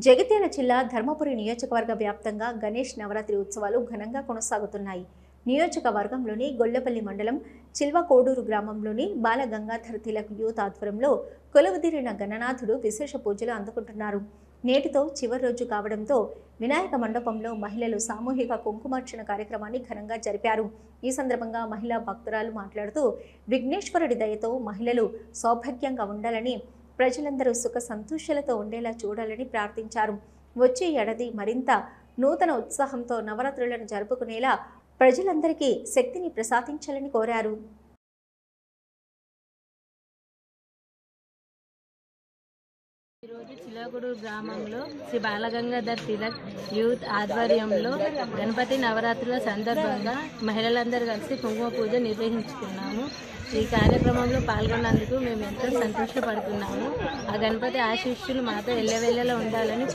జగిత్యాల జిల్లా ధర్మపురి నియోజకవర్గ వ్యాప్తంగా గణేష్ నవరాత్రి ఉత్సవాలు ఘనంగా కొనసాగుతున్నాయి. నియోజకవర్గంలోని గొల్లపల్లి మండలం చిల్వకోడూరు గ్రామంలోని బాల గంగాధర్ తిలక్ యూత్ ఆధ్వర్యంలో కొలువుదీరిన గణనాథుడు విశేష పూజలు అందుకుంటున్నారు. నేటితో చివరి రోజు కావడంతో వినాయక మండపంలో మహిళలు సామూహిక కుంకుమార్చన కార్యక్రమాన్ని ఘనంగా జరిపారు. ఈ సందర్భంగా మహిళా భక్తురాలు మాట్లాడుతూ విఘ్నేశ్వరుడి దయతో మహిళలు సౌభాగ్యంగా ఉండాలని, ప్రజలందరూ సుఖ సంతోషాలతో ఉండేలా చూడాలని ప్రార్థించారు. వచ్చే ఏడాది మరింత నూతన ఉత్సాహంతో నవరాత్రులను జరుపుకునేలా ప్రజలందరికీ శక్తిని ప్రసాదించాలని కోరారు. ఈరోజు చిలకూడూరు గ్రామంలో శ్రీ బాలగంగాధర్ తిలక్ యూత్ ఆధ్వర్యంలో గణపతి నవరాత్రుల సందర్భంగా మహిళలందరూ కలిసి కుంకుమ పూజ నిర్వహించుకున్నాము. ఈ కార్యక్రమంలో పాల్గొన్నందుకు మేము ఎంతో సంతోషపడుతున్నాము. ఆ గణపతి ఆశీస్సులు మాతో ఎల్లవేళలా ఉండాలని